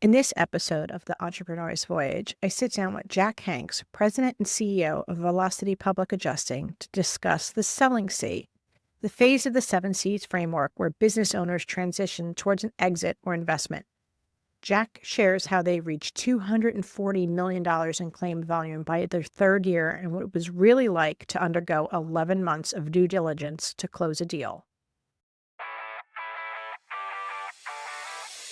In this episode of The Entrepreneur's Voyage, I sit down with Jack Hanks, President and CEO of Velocity Public Adjusting, to discuss the selling C, the phase of the 7Cs framework where business owners transition towards an exit or investment. Jack shares how they reached $240 million in claim volume by their third year and what it was really like to undergo 11 months of due diligence to close a deal.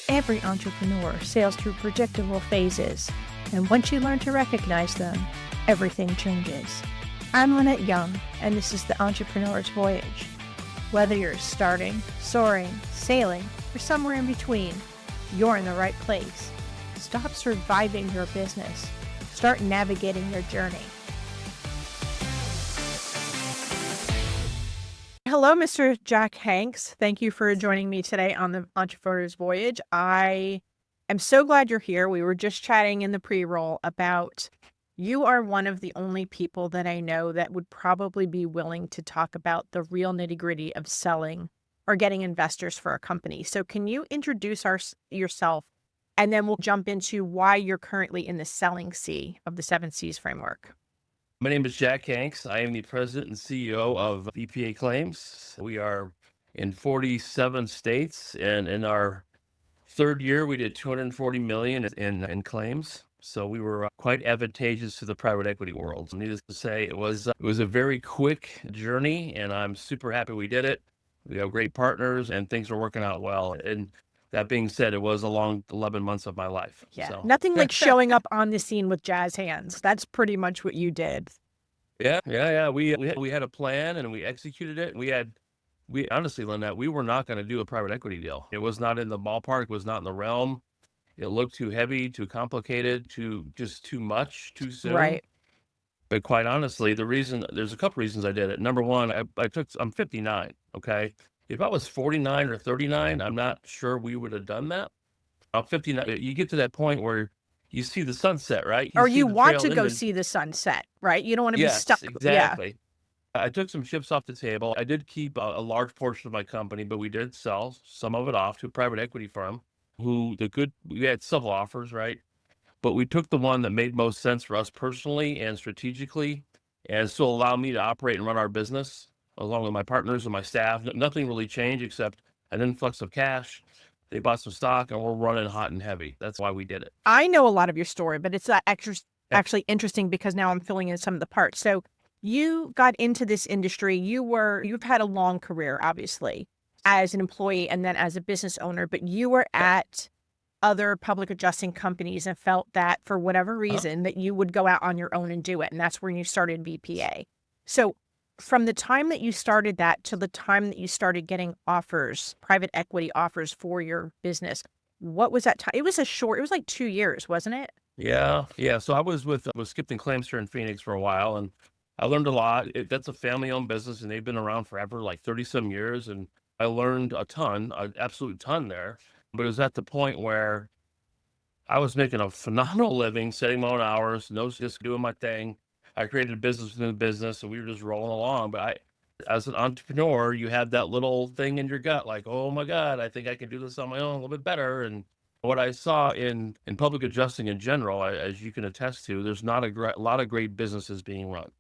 Every entrepreneur sails through predictable phases, and once you learn to recognize them, everything changes. I'm Lynette Young, and this is The Entrepreneur's Voyage. Whether you're starting, soaring, sailing, or somewhere in between, you're in the right place. Stop surviving your business. Start navigating your journey. Hello, Mr. Jack Hanks. Thank you for joining me today on the Entrepreneur's Voyage. I am so glad you're here. We were just chatting in the pre-roll about you are one of the only people that I know that would probably be willing to talk about the real nitty-gritty of selling or getting investors for a company. So can you introduce yourself, and then we'll jump into why you're currently in the selling C of the 7Cs framework. My name is Jack Hanks. I am the president and CEO of BPA Claims. We are in 47 states, and in our third year, we did 240 million in claims. So we were quite advantageous to the private equity world. Needless to say, it was a very quick journey, and I'm super happy we did it. We have great partners, and things are working out well. And that being said, it was a long 11 months of my life. Yeah, So. nothing like showing up on the scene with jazz hands. That's pretty much what you did. Yeah. We had a plan and we executed it. We honestly, Lynette, we were not going to do a private equity deal. It was not in the ballpark. It was not in the realm. It looked too heavy, too complicated, too much, too soon. Right. But quite honestly, there's a couple reasons I did it. Number one, I'm 59. Okay. If I was 49 or 39, I'm not sure we would have done that. I'm 59. You get to that point where you see the sunset, right? Or see you the want trail to go ending. see the sunset, right? You don't want to be Yes, stuck. Yeah. exactly. I took some chips off the table. I did keep a large portion of my company, but we did sell some of it off to a private equity firm we had several offers, right? But we took the one that made most sense for us personally and strategically, and still allow me to operate and run our business along with my partners and my staff. Nothing really changed except an influx of cash. They bought some stock and we're running hot and heavy. That's why we did it. I know a lot of your story, but it's Yeah. actually interesting because now I'm filling in some of the parts. So you got into this industry. You've had a long career, obviously, as an employee and then as a business owner, but you were at other public adjusting companies and felt that for whatever reason that you would go out on your own and do it. And that's when you started BPA. So from the time that you started that to the time that you started getting offers, private equity offers for your business, what was that time? It was like 2 years, wasn't it? Yeah. So I was with Skipton Claims here in Phoenix for a while, and I learned a lot. That's a family-owned business, and they've been around forever, like 30 some years. And I learned a ton, an absolute ton there. But it was at the point where I was making a phenomenal living, setting my own hours, no, just doing my thing. I created a business within a business, and we were just rolling along. But as an entrepreneur, you have that little thing in your gut, like, oh my God, I think I can do this on my own a little bit better. And what I saw in public adjusting in general, as you can attest to, there's not a lot of great businesses being run.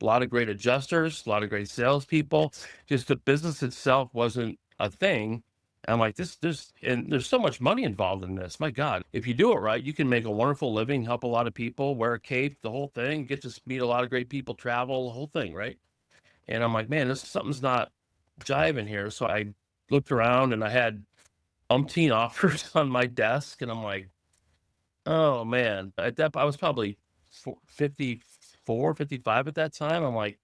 A lot of great adjusters, a lot of great salespeople. Just the business itself wasn't a thing. I'm like, there's so much money involved in this. My God, if you do it right, you can make a wonderful living, help a lot of people, wear a cape, the whole thing, get to meet a lot of great people, travel, the whole thing, right? And I'm like, man, something's not jiving here. So I looked around and I had umpteen offers on my desk, and I'm like, oh man, I was probably 54, 55 at that time. I'm like,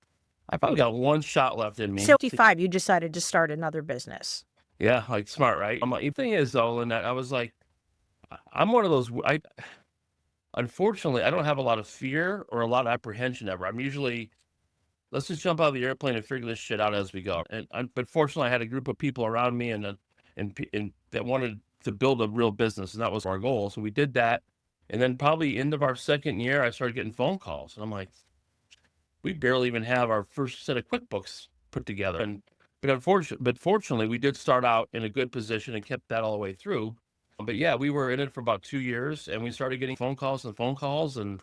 I probably got one shot left in me. So 55, you decided to start another business. Yeah, like smart, right? I'm like, the thing is though, Lynette, I was like, I'm one of those. Unfortunately, I don't have a lot of fear or a lot of apprehension ever. I'm usually, let's just jump out of the airplane and figure this shit out as we go. But fortunately, I had a group of people around me and that wanted to build a real business, and that was our goal. So we did that. And then probably end of our second year, I started getting phone calls, and I'm like, we barely even have our first set of QuickBooks put together. But fortunately, we did start out in a good position and kept that all the way through. But yeah, we were in it for about 2 years, and we started getting phone calls, and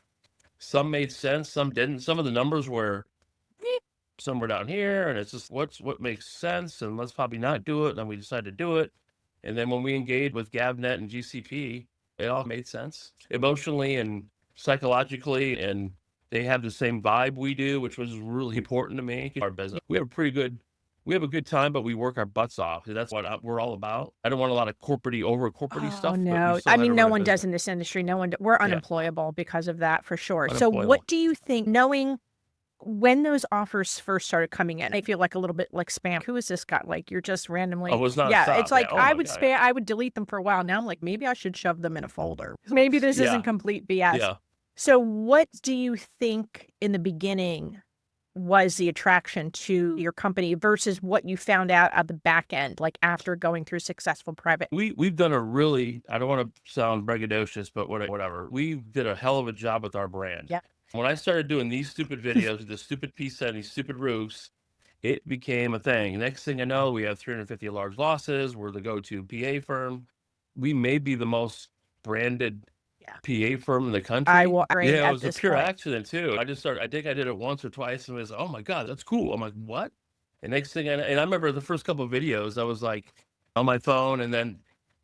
some made sense, some didn't. Some of the numbers were "Beep," some were down here, and it's just what makes sense, and let's probably not do it. And we decided to do it. And then when we engaged with GavNet and GCP, it all made sense emotionally and psychologically, and they have the same vibe we do, which was really important to me. Our business, we have a good time, but we work our butts off. That's what we're all about. I don't want a lot of over corporatey Oh, stuff, but we no. still I had to mean, run no a one does business. in this industry. No one, we're Yeah, unemployable because of that for sure. So, unemployable. what do you think, knowing when those offers first started coming in? I feel like a little bit like spam. Who is this guy? Like, you're just Oh, it randomly, was yeah, it's nonstop. Yeah. like Oh I my would god. spam, I would delete them for a while. Now I'm like, maybe I should shove them in a folder. Maybe this isn't Yeah. complete BS. Yeah. So, what do you think in the beginning was the attraction to your company versus what you found out at the back end, like after going through successful private? We've done a really, I don't want to sound braggadocious, but whatever. We did a hell of a job with our brand. Yeah. When I started doing these stupid videos with the stupid pizza and these stupid roofs, it became a thing. Next thing I know, we have 350 large losses. We're the go-to PA firm. We may be the most branded Yeah. PA firm in the I country. will agree Yeah, it at was a this pure point. accident too. I think I did it once or twice and was, oh my God, that's cool. I'm like, what? And next thing and I remember the first couple of videos, I was like on my phone, and then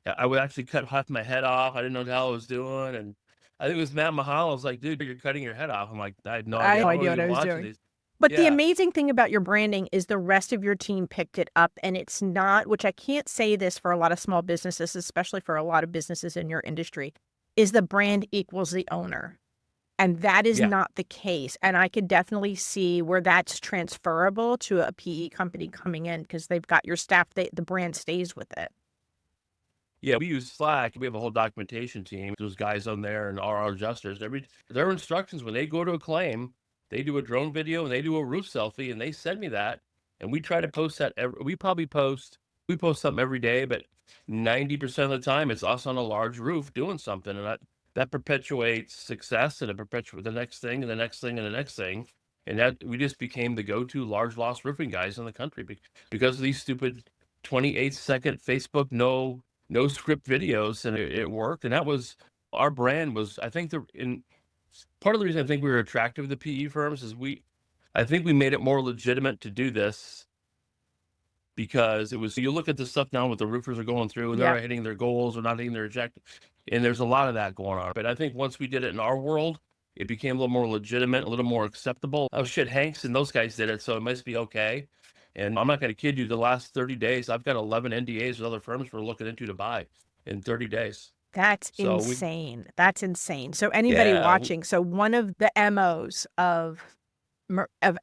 I would actually cut half my head off. I didn't know what the hell I was doing. And I think it was Matt Mahal. I was like, dude, you're cutting your head off. I'm like, I had no I had idea. no I idea wasn't what I even was watching doing. these. But the Yeah. amazing thing about your branding is the rest of your team picked it up, and it's not, which I can't say this for a lot of small businesses, especially for a lot of businesses in your industry, is the brand equals the owner. And that is Yeah. not the case. And I could definitely see where that's transferable to a PE company coming in because they've got your staff, the brand stays with it. Yeah, we use Slack. We have a whole documentation team. Those guys on there and our adjusters. Their instructions when they go to a claim, they do a drone video and they do a roof selfie, and they send me that. And we try to post that. We post something every day, but 90% of the time it's us on a large roof doing something, and that perpetuates success, and it perpetuates the next thing and the next thing and the next thing. And that we just became the go-to large loss roofing guys in the country because of these stupid 28-second Facebook no script videos, and it worked. And that was our brand. Was I think the in part of the reason I think we were attractive to the PE firms is I think we made it more legitimate to do this because it was, you look at the stuff now what the roofers are going through, and they're Yeah. not hitting their goals or not hitting their objective, and there's a lot of that going on. But I think once we did it in our world, it became a little more legitimate, a little more acceptable. Oh shit, Hanks and those guys did it, so it must be okay. And I'm not going to kid you, the last 30 days, I've got 11 NDAs with other firms we're looking into to buy in 30 days. That's So insane. That's insane. So anybody yeah, watching, so one of the MOs of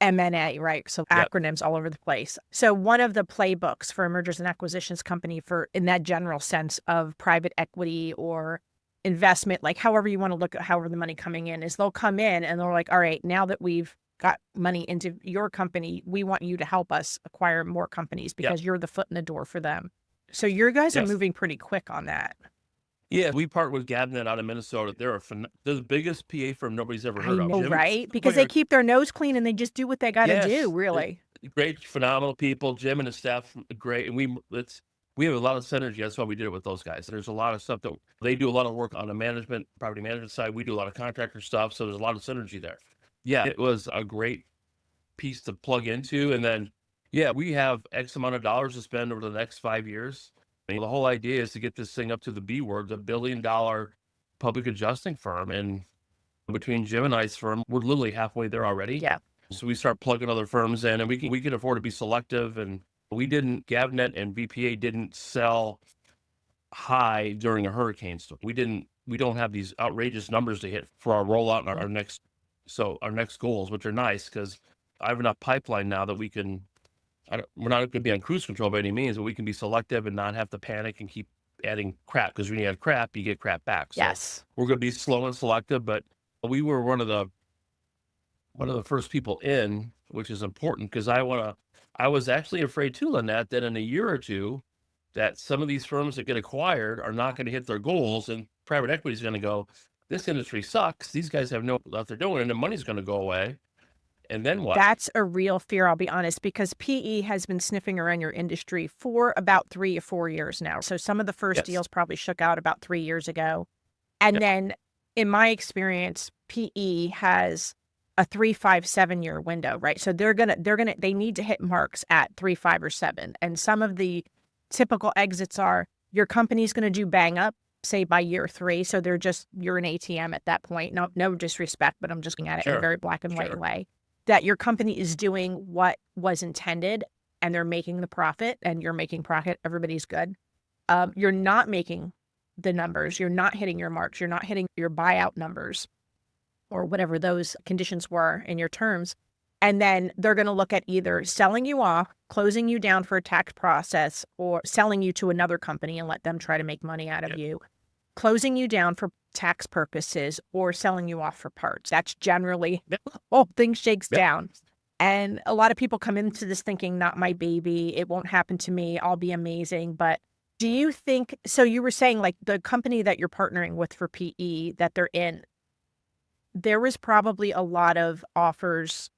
M&A, right? So yep, acronyms all over the place. So one of the playbooks for a mergers and acquisitions company for in that general sense of private equity or investment, like however you want to look at however the money coming in is they'll come in and they're like, all right, now that we've got money into your company, we want you to help us acquire more companies yep, because you're the foot in the door for them. So your guys are yes. moving pretty quick on that. Yeah, we partnered with Gavnet out of Minnesota. They're the biggest PA firm nobody's ever I heard of. know, Jim, right? Because they keep their nose clean and they just do what they got to do, yes, really. great, phenomenal people. Jim and his staff, great, and we have a lot of synergy. That's why we did it with those guys. There's a lot of stuff that they do a lot of work on the property management side. We do a lot of contractor stuff, so there's a lot of synergy there. Yeah, it was a great piece to plug into, and then yeah, we have X amount of dollars to spend over the next 5 years. I mean, the whole idea is to get this thing up to the B word, the $1 billion public adjusting firm, and between Jim and I's firm, we're literally halfway there already. Yeah. So we start plugging other firms in, and we can afford to be selective. And Gavnet and VPA didn't sell high during a hurricane storm. We don't have these outrageous numbers to hit for our rollout and our next goals, which are nice because I have enough pipeline now that we can. We're not going to be on cruise control by any means, but we can be selective and not have to panic and keep adding crap, because when you add crap, you get crap back. So Yes. we're going to be slow and selective, but we were one of the first people in, which is important because I was actually afraid too, Lynette, that in a year or two, that some of these firms that get acquired are not going to hit their goals, and private equity is going to go, this industry sucks. These guys have no what they're doing, and the money's going to go away. And then what? That's a real fear, I'll be honest, because PE has been sniffing around your industry for about 3 or 4 years now. So some of the first Yes. deals probably shook out about 3 years ago. And Yep. then in my experience, PE has a 3, 5, 7-year window, right? So they need to hit marks at 3, 5, or 7. And some of the typical exits are your company's going to do bang up, say by year 3. So you're an ATM at that point. No disrespect, but I'm just looking at it in a Sure. very black and white Sure. way. That your company is doing what was intended and they're making the profit and you're making profit. Everybody's good. You're not making the numbers. You're not hitting your marks. You're not hitting your buyout numbers or whatever those conditions were in your terms. And then they're going to look at either selling you off, closing you down for a tax process, or selling you to another company and let them try to make money out of Yep. you, closing you down for tax purposes, or selling you off for parts. That's generally Yep. things shakes Yep. down. And a lot of people come into this thinking, not my baby. It won't happen to me. I'll be amazing. But do you think, so you were saying like the company that you're partnering with for PE that they're in, there was probably a lot of offers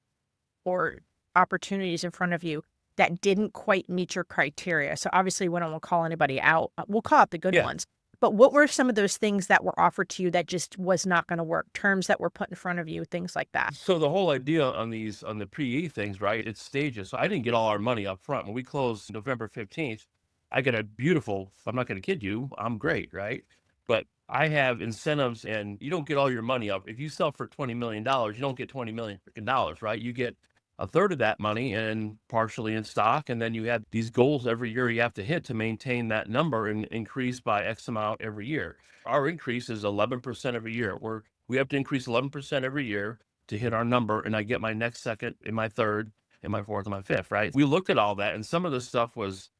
or opportunities in front of you that didn't quite meet your criteria. So obviously we don't want to call anybody out. We'll call out the good Yeah. ones. But what were some of those things that were offered to you that just was not going to work? Terms that were put in front of you, things like that. So the whole idea on the PE things, right? It's stages. So I didn't get all our money up front. When we closed November 15th, I got a beautiful, I'm not going to kid you, I'm great, right? But I have incentives and you don't get all your money up. If you sell for $20 million, you don't get $20 million freaking dollars, right? You get a third of that money and partially in stock. And then you have these goals every year you have to hit to maintain that number and increase by X amount every year. Our increase is 11% every year. We have to increase 11% every year to hit our number, and I get my next second and my third and my fourth and my fifth, right? We looked at all that, and some of the stuff was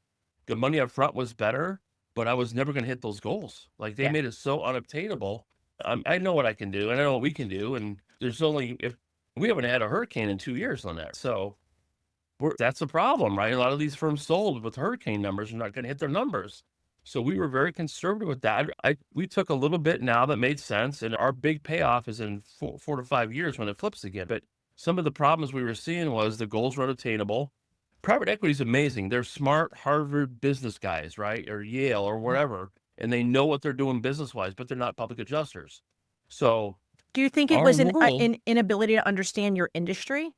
the money up front was better, but I was never going to hit those goals. Like they Yeah. made it so unobtainable. I know what I can do, and I know what we can do, and there's only if we haven't had a hurricane in 2 years on that, so that's a problem, right? A lot of these firms sold with hurricane numbers are not going to hit their numbers. So we were very conservative with that. We took a little bit now that made sense, and our big payoff is in 4 to 5 years when it flips again. But some of the problems we were seeing was the goals were unattainable. Private equity is amazing. They're smart Harvard business guys, right? Or Yale or wherever, and they know what they're doing business wise, but they're not public adjusters. So Do you think it our was rule, an inability to understand your industry?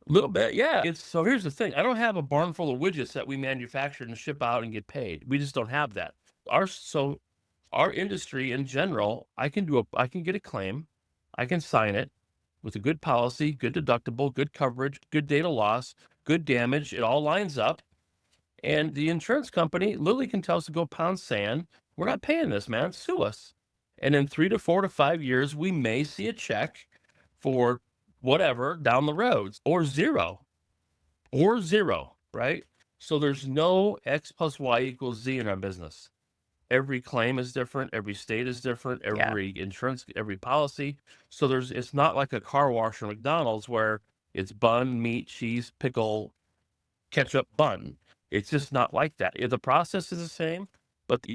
little bit, yeah. So here's the thing. I don't have a barn full of widgets that we manufacture and ship out and get paid. We just don't have that. Our industry in general, I can get a claim, I can sign it with a good policy, good deductible, good coverage, good data loss, good damage. It all lines up. And the insurance company literally can tell us to go pound sand. We're not paying this, man. Sue us. And in 3 to 4 to 5 years, we may see a check for whatever down the road or zero, right? So there's no X plus Y equals Z in our business. Every claim is different. Every state is different. Yeah. Every insurance, every policy. So it's not like a car wash or McDonald's where it's bun, meat, cheese, pickle, ketchup, bun. It's just not like that. The process is the same, but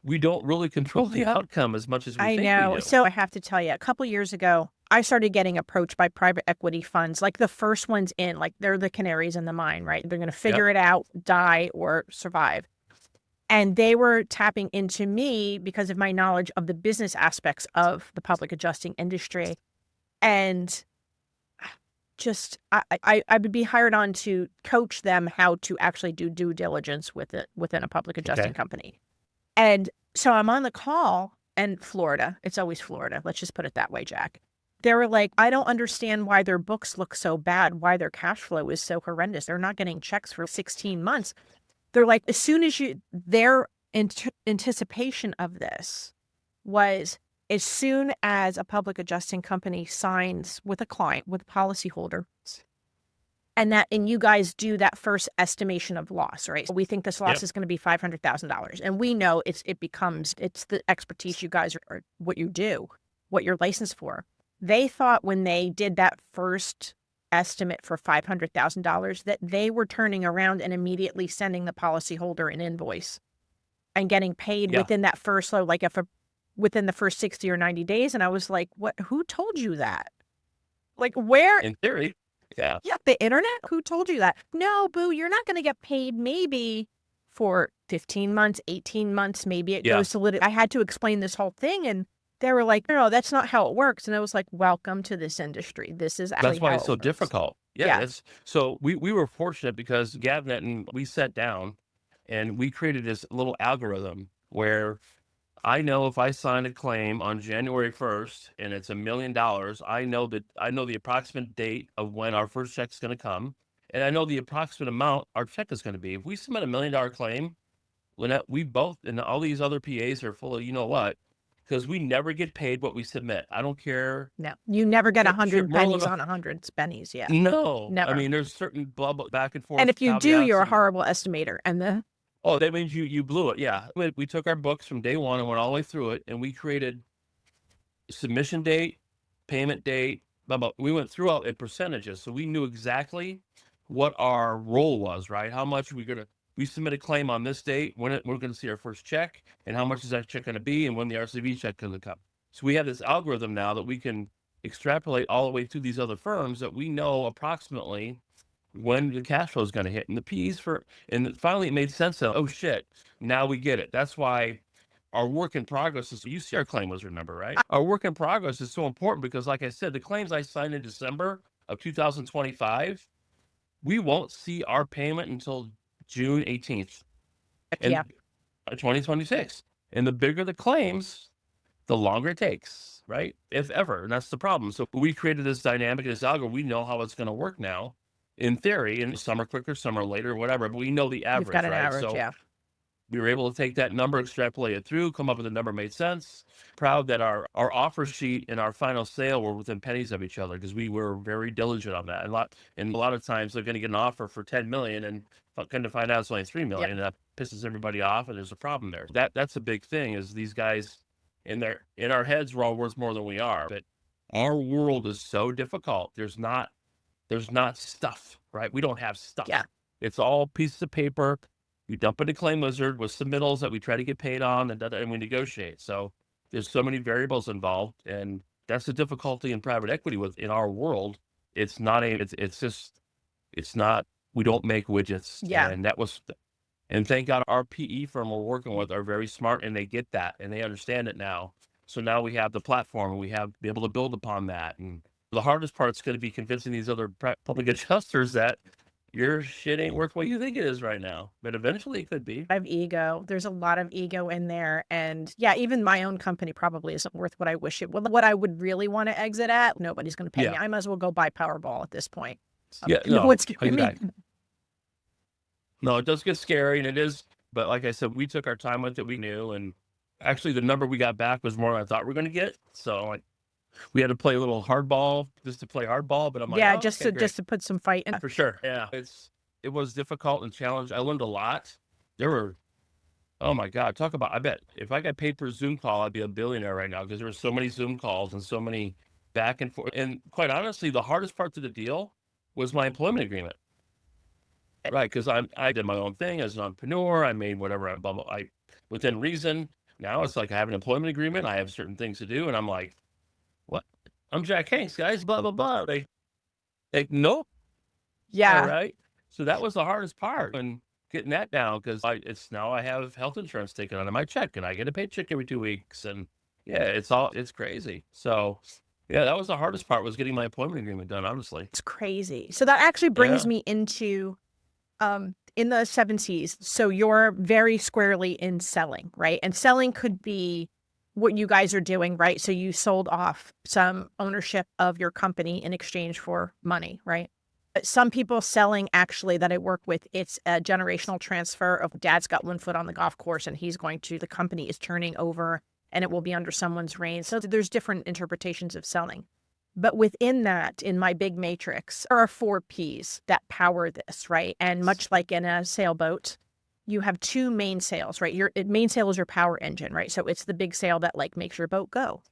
we don't really control the outcome as much as we I think we know. do. So I have to tell you, a couple years ago, I started getting approached by private equity funds, like the first ones in, like they're the canaries in the mine, right? They're going to figure it out, die, or survive. And they were tapping into me because of my knowledge of the business aspects of the public adjusting industry. And just, I would be hired on to coach them how to actually do due diligence within a public adjusting Okay. company. And so I'm on the call, and Florida, it's always Florida. Let's just put it that way, Jack. They were like, I don't understand why their books look so bad, why their cash flow is so horrendous. They're not getting checks for 16 months. They're like, as soon as their anticipation of this was as soon as a public adjusting company signs with a client, with a policyholder, and you guys do that first estimation of loss, right? So we think this loss Yep. is going to be $500,000. And we know it's the expertise you guys are what you do, what you're licensed for. They thought when they did that first estimate for $500,000 that they were turning around and immediately sending the policyholder an invoice and getting paid Yeah. within that first, within the first 60 or 90 days. And I was like, who told you that? Like where? In theory, yeah. Yeah, the internet? Who told you that? No, boo, you're not going to get paid maybe for 15 months, 18 months. Maybe it Yeah. goes to I had to explain this whole thing and they were like, no, that's not how it works. And I was like, welcome to this industry. This is actually That's why how it's it so works. difficult. Yeah, Yeah. that's so we were fortunate because Gavnet and we sat down and we created this little algorithm where I know if I sign a claim on January 1st and it's $1 million, I know the approximate date of when our first check's going to come, and I know the approximate amount our check is going to be. If we submit $1 million claim, we both and all these other PAs are full of you know what, because we never get paid what we submit. I don't care. No, you never get Yeah, sure, 100 Merlin. pennies on 100 pennies. Yeah, No, I never. mean there's certain blah, blah back and And forth if you do, caveats you're a and horrible estimator. And oh, that means you blew it. Yeah, we took our books from day one and went all the way through it, and we created submission date, payment date, blah, blah. We went through all in percentages, so we knew exactly what our role was, right? How much we submit a claim on this date, we're gonna see our first check, and how much is that check gonna be, and when the RCV check gonna come. So we have this algorithm now that we can extrapolate all the way through these other firms that we know approximately when the cash flow is gonna hit. And the P's and finally it made sense. Oh shit, now we get it. That's why our work in progress is you see our claim was remember, right? Our work in progress is so important because like I said, the claims I signed in December of 2025, we won't see our payment until June 18th yeah, and 2026. And the bigger the claims, the longer it takes, right? If ever. And that's the problem. So we created this dynamic, this algorithm. We know how it's going to work now in theory, and some are quicker, some are later, whatever, but we know the you've got average, an right? average. So Yeah. we were able to take that number, extrapolate it through, come up with a number made sense. Proud that our offer sheet and our final sale were within pennies of each other because we were very diligent on that. And a lot of times they're going to get an offer for 10 million and kind of find out it's only 3 Yep. million. And that pisses everybody off, and there's a problem there. That's a big thing. Is these guys in our heads we're all worth more than we are, but our world is so difficult. There's not stuff, right? We don't have stuff. Yeah. It's all pieces of paper. We dump it in Claim Wizard with submittals that we try to get paid on, and we negotiate. So there's so many variables involved, and that's the difficulty in private equity in our world. It's not it's not. We don't make widgets, Yeah. and thank God our PE firm we're working with are very smart, and they get that and they understand it now. So now we have the platform, and we have be able to build upon that. And the hardest part is going to be convincing these other public adjusters that your shit ain't worth what you think it is right now, but eventually it could be. I have ego. There's a lot of ego in there. And yeah, even my own company probably isn't worth what I wish it would. What I would really want to exit at, nobody's going to pay me. Yeah. I might as well go buy Powerball at this point. Yeah, No no, one's giving me. exactly. No, it does get scary, and it is. But like I said, we took our time with it. We knew, and actually, the number we got back was more than I thought we were going to get. So like, we had to play a little hardball just to play hardball. But I'm like, Yeah, oh, just okay, to great. just to put some fight in. For sure. Yeah, it was difficult and challenging. I learned a lot. There were, oh my God, talk about. I bet if I got paid per Zoom call, I'd be a billionaire right now because there were so many Zoom calls and so many back and forth. And quite honestly, the hardest part of the deal was my employment agreement. Right, because I did my own thing as an entrepreneur. I made whatever I within reason. Now it's like I have an employment agreement. I have certain things to do, and I'm like, what? I'm Jack Hanks, guys. Blah blah blah. They nope. All Yeah. right. So that was the hardest part, and getting that down because it's now I have health insurance taken out of my check, and I get a paycheck every 2 weeks, and yeah, it's crazy. So yeah, that was the hardest part was getting my employment agreement done. Honestly, It's crazy. So that actually brings yeah, me into in the 70s. So you're very squarely in selling, right? And selling could be what you guys are doing, right? So you sold off some ownership of your company in exchange for money, right? But some people selling actually that I work with, it's a generational transfer of dad's got one foot on the golf course and the company is turning over and it will be under someone's reign. So there's different interpretations of selling. But within that, in my big matrix, there are 4 Ps that power this, right? And much like in a sailboat, you have 2 main sails, right? Your main sail is your power engine, right? So it's the big sail that like makes your boat go.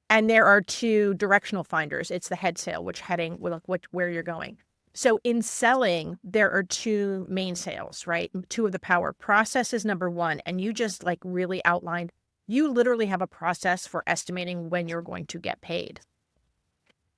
And there are 2 directional finders. It's the head sail, where you're going. So in selling, there are 2 main sails, right? 2 of the power. Process is number 1, and you just like really outlined. You literally have a process for estimating when you're going to get paid.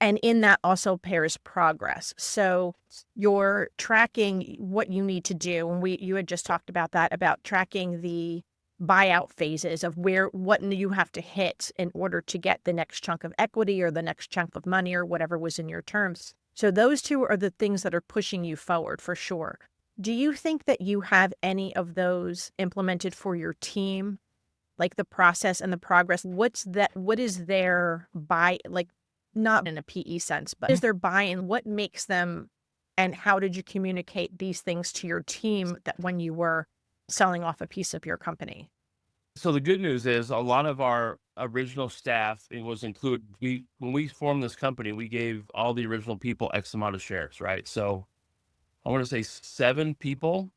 And in that also pairs progress. So you're tracking what you need to do. And you had just talked about that, about tracking the buyout phases of what you have to hit in order to get the next chunk of equity or the next chunk of money or whatever was in your terms. So those two are the things that are pushing you forward for sure. Do you think that you have any of those implemented for your team? Like the process and the progress? What is their not in a PE sense, but is their buy-in? What makes them, and how did you communicate these things to your team that when you were selling off a piece of your company? So the good news is a lot of our original staff, it was included. When we formed this company, we gave all the original people X amount of shares, right? So I want to say 7 people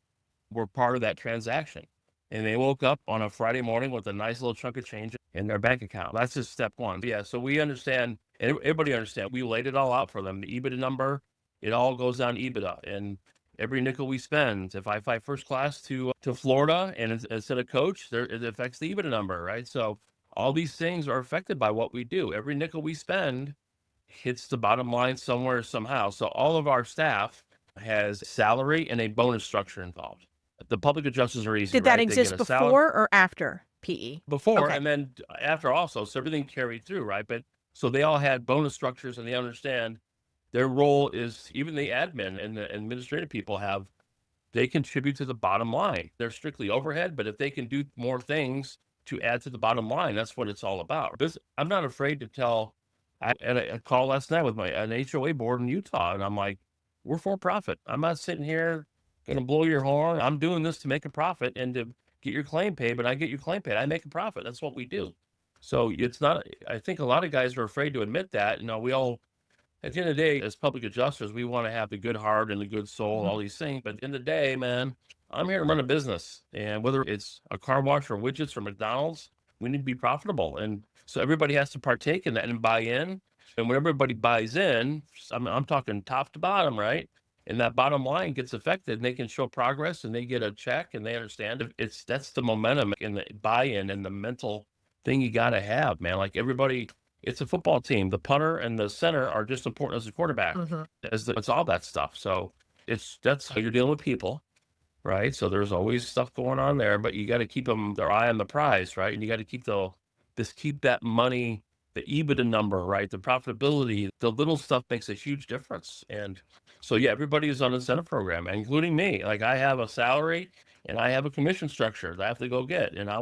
were part of that transaction. And they woke up on a Friday morning with a nice little chunk of change in their bank account. That's just step one. Yeah. So we understand, and everybody understand, we laid it all out for them. The EBITDA number, it all goes down EBITDA. And every nickel we spend, if I fly first class to Florida and instead of coach, it affects the EBITDA number, right? So all these things are affected by what we do. Every nickel we spend hits the bottom line somewhere, somehow. So all of our staff has salary and a bonus structure involved. The public adjusters are easy, Did that right? They get exist a salary before or after PE? before Okay. and then after also. So everything carried through, right? But so they all had bonus structures and they understand their role is, even the admin and the administrative people they contribute to the bottom line. They're strictly overhead, but if they can do more things to add to the bottom line, that's what it's all about. I'm not afraid to tell. I had a call last night with an HOA board in Utah, and I'm like, we're for profit. I'm not sitting here going to blow your horn. I'm doing this to make a profit and to get your claim paid, but I get your claim paid. I make a profit. That's what we do. So it's not, I think a lot of guys are afraid to admit that. We all, at the end of the day, as public adjusters, we want to have the good heart and the good soul, and all these things. But at the end of the day, man, I'm here to run a business. And whether it's a car wash or widgets or McDonald's, we need to be profitable. And so everybody has to partake in that and buy in. And when everybody buys in, I'm talking top to bottom, right? And that bottom line gets affected, and they can show progress and they get a check and they understand that's the momentum and the buy-in and the mental thing you got to have, man. Like everybody, it's a football team. The punter and the center are just important as a quarterback. Mhm. It's all that stuff. So that's how you're dealing with people, right? So there's always stuff going on there, but you got to keep their eye on the prize, right? And you got to keep that money, the EBITDA number, right? The profitability, the little stuff makes a huge difference. And so, yeah, everybody is on a incentive program, including me. Like I have a salary and I have a commission structure that I have to go get. And I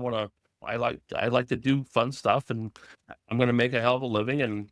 like to do fun stuff, and I'm going to make a hell of a living. And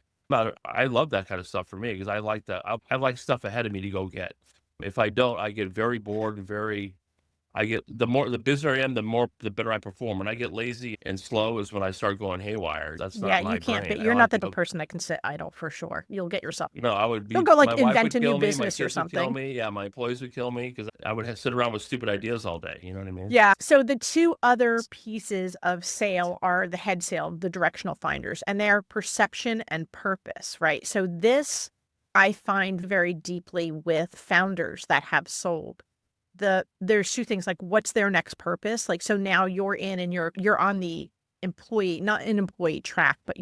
I love that kind of stuff for me because I like stuff ahead of me to go get. If I don't, I get very bored and the busier I am, the better I perform. When I get lazy and slow is when I start going haywire. That's Yeah, not my you can't, brain. but I you're like not to the go. person that can sit idle for sure. You'll get yourself. No, You'll go my like wife invent would a new kill me, my business or kids would kill something. me. Yeah, my employees would kill me because I would sit around with stupid ideas all day. You know what I mean? Yeah. So the two other pieces of sale are the head sale, the directional finders, and they are perception and purpose, right? So this I find very deeply with founders that have sold. There's two things, like what's their next purpose? Like, so now you're in and you're on the employee, not an employee track, but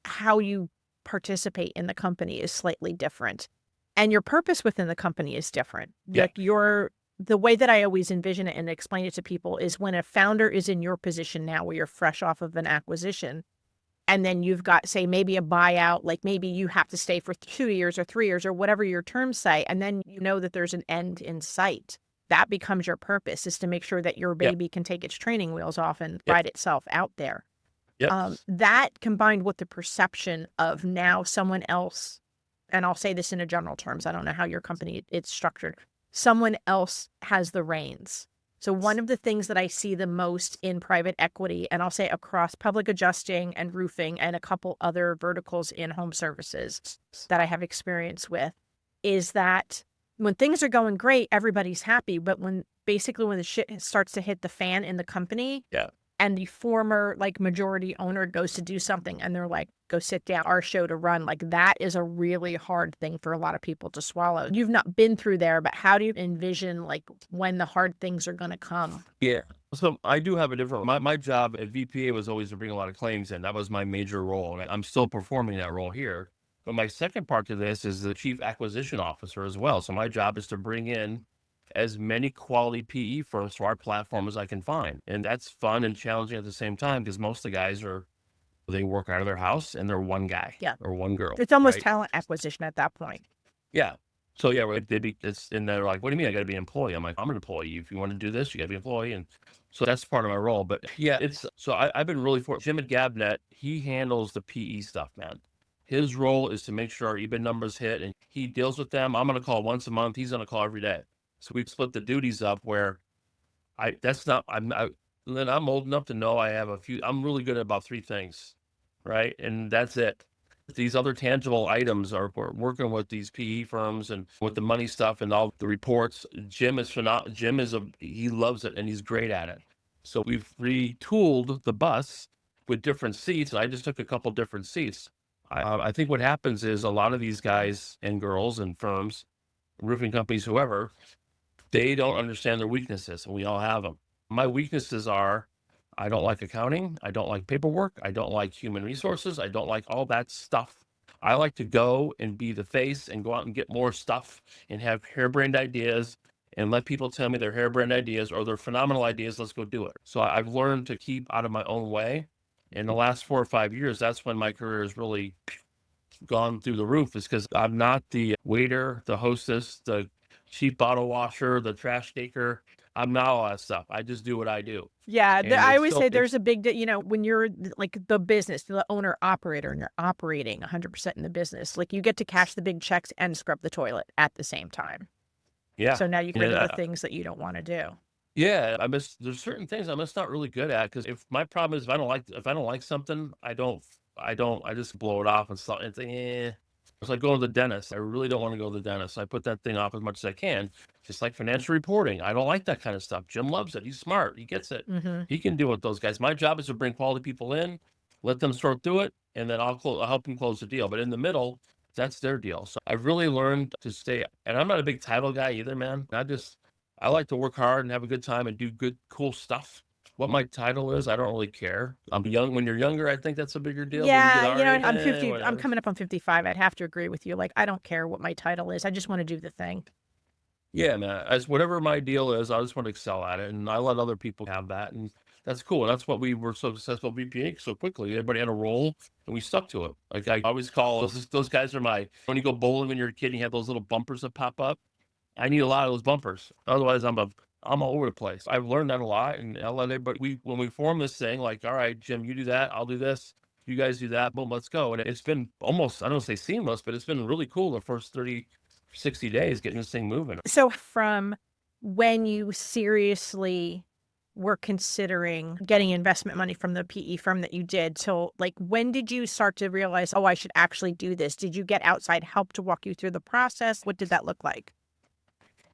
how you participate in the company is slightly different. And your purpose within the company is different. Yeah. Like the way that I always envision it and explain it to people is when a founder is in your position now where you're fresh off of an acquisition, and then you've got, say, maybe a buyout, like maybe you have to stay for 2 years or 3 years or whatever your terms say, and then you know that there's an end in sight. That becomes your purpose, is to make sure that your Yep. baby can take its training wheels off and Yep. ride itself out there. Yep. That combined with the perception of now someone else, and I'll say this in a general terms, I don't know how your company it's structured, someone else has the reins. So one of the things that I see the most in private equity, and I'll say across public adjusting and roofing and a couple other verticals in home services that I have experience with, is that when things are going great, everybody's happy. But when the shit starts to hit the fan in the company, Yeah. and the former majority owner goes to do something and they're like, go sit down, our show to run, like that is a really hard thing for a lot of people to swallow. You've not been through there, but how do you envision when the hard things are going to come? Yeah. So I do have a different, my job at VPA was always to bring a lot of claims in. That was my major role. And I'm still performing that role here. But my second part to this is the chief acquisition officer as well. So my job is to bring in as many quality PE firms to our platform as I can find. And that's fun and challenging at the same time because most of the guys they work out of their house and they're one guy Yeah. or one girl, It's almost right? talent acquisition at that point. Yeah. So yeah, and they're like, what do you mean I got to be an employee? I'm like, I'm an employee. If you want to do this, you got to be an employee. And so that's part of my role. But yeah, I've been really fortunate. Jim at Gabnet, he handles the PE stuff, man. His role is to make sure our EBIT numbers hit and he deals with them. I'm going to call once a month. He's going to call every day. So we've split the duties up where that's not, Lynn, I'm old enough to know I'm really good at about three things, right? And that's it. These other tangible items are we're working with these PE firms and with the money stuff and all the reports. Jim is phenomenal. He loves it and he's great at it. So we've retooled the bus with different seats. And I just took a couple different seats. I think what happens is a lot of these guys and girls and firms, roofing companies, whoever, they don't understand their weaknesses, and we all have them. My weaknesses are I don't like accounting. I don't like paperwork. I don't like human resources. I don't like all that stuff. I like to go and be the face and go out and get more stuff and have harebrained ideas and let people tell me their harebrained ideas or their phenomenal ideas. Let's go do it. So I've learned to keep out of my own way. In the last 4 or 5 years, that's when my career has really gone through the roof, is because I'm not the waiter, the hostess, the cheap bottle washer, the trash taker. I'm not all that stuff. I just do what I do. Yeah, And I it's always so say it's there's a big, when you're like the business, the owner operator, and you're operating 100% in the business, like you get to cash the big checks and scrub the toilet at the same time. yeah. So now you can And do the things that you don't want to do. yeah, there's certain things I'm just not really good at because if my problem is if I don't like something, I just blow it off and stuff. It's it's like going to the dentist. I really don't want to go to the dentist. I put that thing off as much as I can. Just like financial reporting. I don't like that kind of stuff. Jim loves it. He's smart. He gets it. Mm-hmm. He can deal with those guys. My job is to bring quality people in, let them sort through it, and then I'll help them close the deal. But in the middle, that's their deal. So I've really learned to stay, and I'm not a big title guy either, man. I like to work hard and have a good time and do good, cool stuff. What my title is, I don't really care. I'm young. When you're younger, I think that's a bigger deal. When you get Yeah, our age, I'm 50. I'm whatever. coming up on 55. I'd have to agree with you. Like, I don't care what my title is. I just want to do the thing. Yeah, man. As whatever my deal is, I just want to excel at it, and I let other people have that, and that's cool. And that's what we were so successful at BPA so quickly. Everybody had a role, and we stuck to it. Like I always call those guys are when you go bowling when you're a kid, and you have those little bumpers that pop up. I need a lot of those bumpers. Otherwise, I'm all over the place. I've learned that a lot, and I'll let everybody. When we form this thing, like, all right, Jim, you do that, I'll do this. You guys do that. Boom, let's go. And it's been almost, I don't say seamless, but it's been really cool the first 30, 60 days getting this thing moving. So from when you seriously were considering getting investment money from the PE firm that you did, so like when did you start to realize, oh, I should actually do this? Did you get outside help to walk you through the process? What did that look like?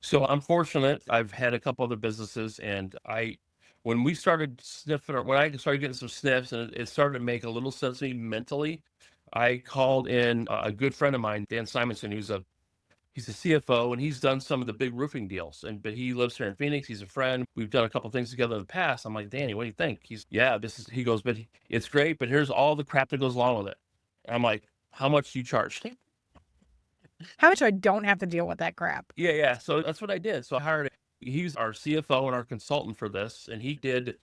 So I'm fortunate. I've had a couple other businesses, and when we started when I started getting some sniffs, and it started to make a little sense to me mentally, I called in a good friend of mine, Dan Simonson, he's a CFO, and he's done some of the big roofing deals. But he lives here in Phoenix. He's a friend. We've done a couple things together in the past. I'm like, Danny, what do you think? He goes, but it's great, but here's all the crap that goes along with it. And I'm like, how much do you charge? How much I don't have to deal with that crap? Yeah. So that's what I did. So he's our CFO and our consultant for this, and he did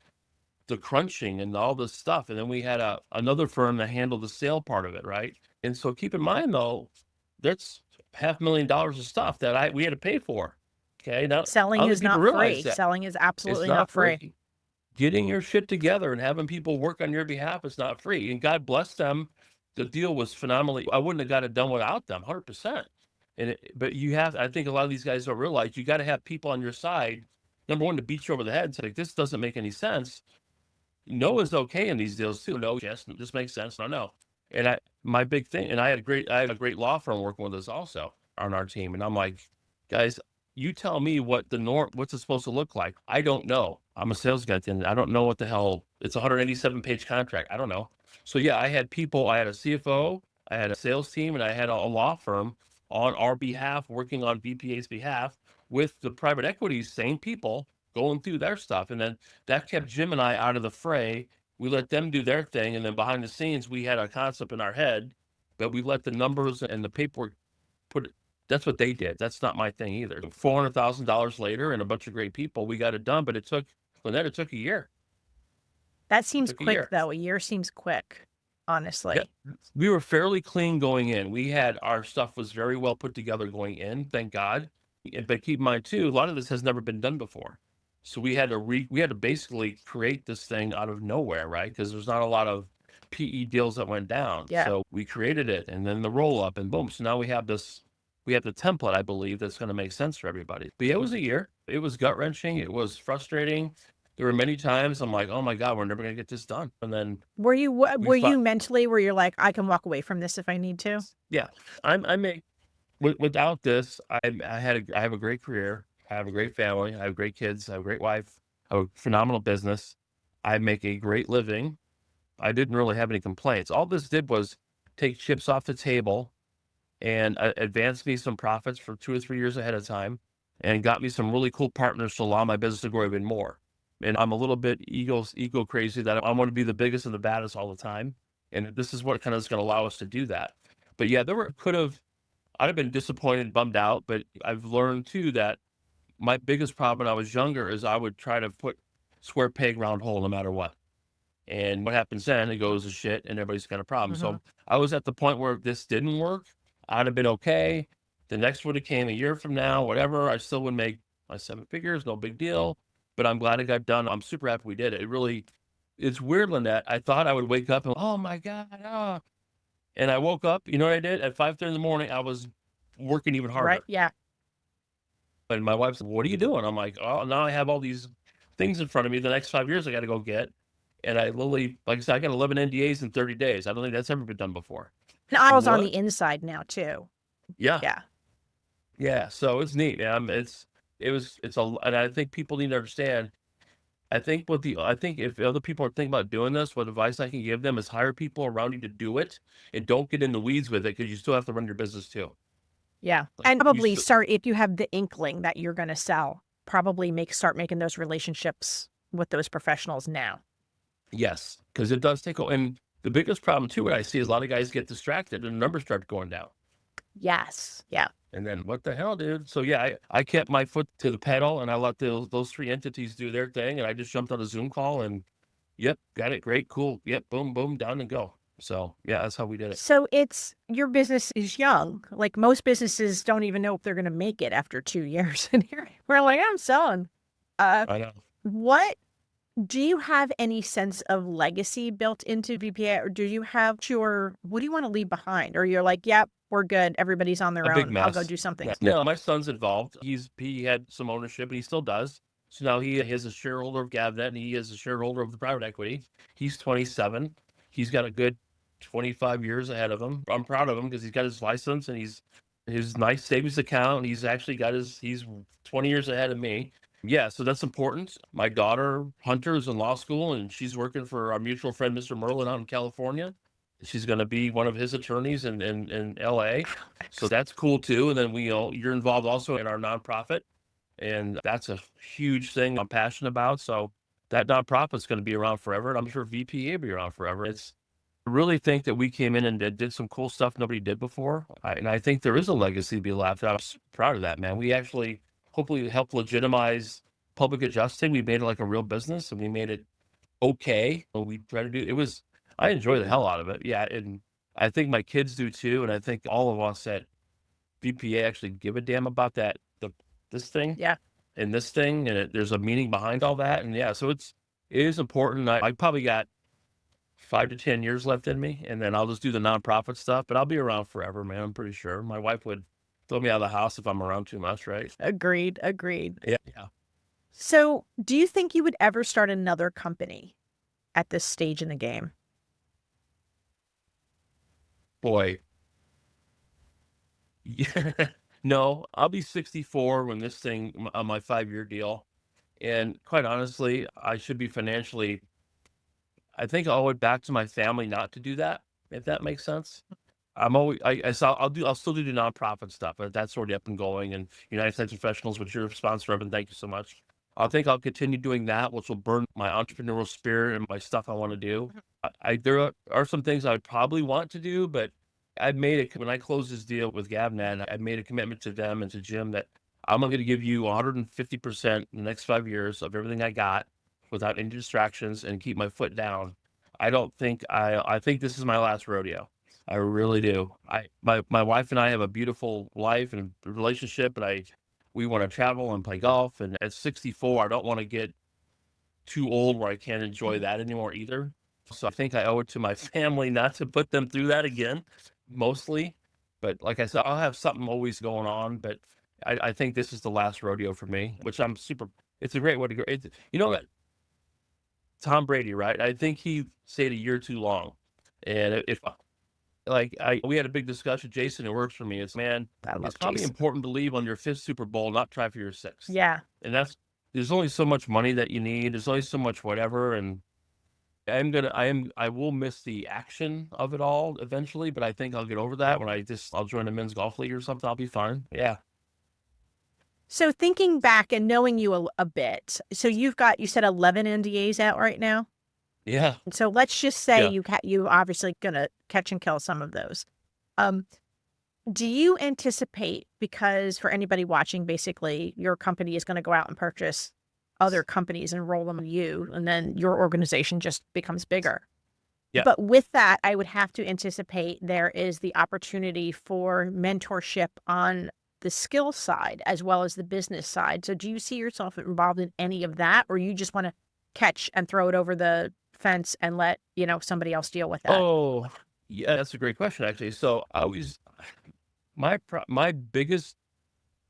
the crunching and all this stuff. And then we had another firm that handled the sale part of it, right? And so keep in mind though, that's $500,000 of stuff that we had to pay for. Okay. Now Selling other is people not realize free. that Selling is it's absolutely not not free. free. Getting your shit together and having people work on your behalf is not free. And God bless them. The deal was phenomenally. I wouldn't have got it done without them, 100%. But I think a lot of these guys don't realize you got to have people on your side. Number one, to beat you over the head and say, like, this doesn't make any sense. No is okay in these deals too. No, yes, this makes sense. No. And my big thing, and I had a great law firm working with us also on our team. And I'm like, guys, you tell me what's it supposed to look like? I don't know. I'm a sales guy, and I don't know what the hell. It's a 187-page contract. I don't know. So yeah, I had a CFO, I had a sales team, and I had a law firm on our behalf, working on BPA's behalf with the private equity, same people going through their stuff. And then that kept Jim and I out of the fray. We let them do their thing. And then behind the scenes, we had a concept in our head but we let the numbers and the paperwork put it. That's what they did. That's not my thing either. $400,000 later and a bunch of great people, we got it done, but it took, Lynette, it took a year. That It seems took a quick, year. though. A year seems quick, Yeah. honestly. We were fairly clean going in. We had our stuff was very well put together going in, thank God. But keep in mind too, a lot of this has never been done before. So we had to basically create this thing out of nowhere, right? Because there's not a lot of PE deals that went down. Yeah. So we created it and then the roll up and boom. So now we have the template, I believe, that's going to make sense for everybody. But yeah, it was a year. It was gut wrenching. It was frustrating. There were many times I'm like, oh my God, we're never going to get this done. And then Were you we were fi- you mentally where you're like, I can walk away from this if I need to? yeah, I make without this, I have a great career. I have a great family. I have great kids. I have a great wife. I have a phenomenal business. I make a great living. I didn't really have any complaints. All this did was take chips off the table and advance me some profits for 2 or 3 years ahead of time, and got me some really cool partners to allow my business to grow even more. And I'm a little bit ego crazy that I want to be the biggest and the baddest all the time. And this is what kind of is going to allow us to do that. But yeah, I'd have been disappointed, bummed out, but I've learned too that my biggest problem when I was younger is I would try to put square peg round hole no matter what. And what happens then? It goes to shit and everybody's got a problem. Mhm. So I was at the point where if this didn't work, I'd have been okay. The next would have came a year from now, whatever. I still would make my 7 figures, no big deal. But I'm glad it got done. I'm super happy we did it. It's weird, Lynette. I thought I would wake up and, oh my God, ah. And I woke up, you know what I did? At 5:30 in the morning, I was working even Right? harder. Yeah. And my wife said, what are you doing? I'm like, oh, now I have all these things in front of me. The next 5 years I got to go get. And I literally, like I said, I got 11 NDAs in 30 days. I don't think that's ever been done before. And I was on What? the inside now too. Yeah. Yeah. Yeah. So it's neat. And I think people need to understand. I think if other people are thinking about doing this, what advice I can give them is hire people around you to do it and don't get in the weeds with it because you still have to run your business too. Yeah. Like And you probably still, start if you have the inkling that you're going to sell, probably start making those relationships with those professionals now. yes, because it does take, and the biggest problem too, what I see is a lot of guys get distracted and the numbers start going down. Yes. Yeah. And then what the hell, dude? So yeah, I kept my foot to the pedal and I let those three entities do their thing. And I just jumped on a Zoom call and yep, got it. Great, cool. Yep, boom, boom, down and go. So yeah, that's how we did it. So it's your business is young. Like most businesses don't even know if they're going to make it after 2 years. And here we're like, I'm selling. I know. What do you have any sense of legacy built into VPA, or do you have what do you want to leave behind? Or you're like, yep, we're good. Everybody's on A their big own. I'll go mess. do something. No, my son's involved. He had some ownership and he still does. So now he is a shareholder of Gavnet and he is a shareholder of the private equity. He's 27. He's got a good 25 years ahead of him. I'm proud of him because he's got his license and he's his nice savings account. And he's actually got he's 20 years ahead of me. Yeah, so that's important. My daughter, Hunter, is in law school and she's working for our mutual friend, Mr. Merlin, out in California. She's going to be one of his attorneys in LA. So that's cool too. And then you're involved also in our nonprofit. And that's a huge thing I'm passionate about. So that nonprofit's going to be around forever. And I'm sure VPA will be around forever. I really think that we came in and did some cool stuff nobody did before. And I think there is a legacy to be left. I'm super proud of that, man. We actually hopefully helped legitimize public adjusting. We made it like a real business and we made it okay. We try to do I enjoy the hell out of it. Yeah. And I think my kids do too. And I think all of us at VPA actually give a damn about this thing Yeah. and this thing. And there's a meaning behind all that. And yeah, so it is important. I probably got 5 to 10 years left in me, and then I'll just do the nonprofit stuff, but I'll be around forever, man. I'm pretty sure my wife would throw me out of the house if I'm around too much. Right. Agreed. Agreed. Yeah. Yeah. So do you think you would ever start another company at this stage in the game? Boy. Yeah. No, I'll be 64 when this thing on my 5 year deal. And quite honestly, I should be financially, I think I owe it back to my family not to do that, if that makes sense. I'm always, I'll still do the nonprofit stuff, but that's already up and going. And United States Professionals, which you're a sponsor of, and thank you so much. I think I'll continue doing that, which will burn my entrepreneurial spirit and my stuff I want to do. There are some things I would probably want to do, but I made it when I closed this deal with Gavnet. I made a commitment to them and to Jim that I'm going to give you 150% in the next 5 years of everything I got without any distractions and keep my foot down. I don't think I think this is my last rodeo. I really do. My wife and I have a beautiful life and relationship, and we want to travel and play golf. And at 64, I don't want to get too old where I can't enjoy that anymore either. So I think I owe it to my family not to put them through that again, mostly. But like I said, I'll have something always going on. But I think this is the last rodeo for me, which I'm super. It's a great way to go. You know that Tom Brady, right? I think he stayed a year too long. And if like we had a big discussion, Jason, who works for me, it's man, I love it's probably Jason. important to leave on your fifth Super Bowl, not try for your sixth. Yeah. And there's only so much money that you need. There's only so much whatever. And I will miss the action of it all eventually, but I think I'll get over that when I'll join a men's golf league or something. I'll be fine. Yeah. So thinking back and knowing you a bit, so you said 11 NDAs out right now. Yeah. So let's just say Yeah. you obviously gonna catch and kill some of those. Do you anticipate, because for anybody watching, basically your company is going to go out and purchase other companies and roll them to you, and then your organization just becomes bigger. Yeah. But with that, I would have to anticipate there is the opportunity for mentorship on the skill side as well as the business side. So do you see yourself involved in any of that, or you just want to catch and throw it over the fence and let, somebody else deal with that? Oh, yeah, that's a great question, actually. So my biggest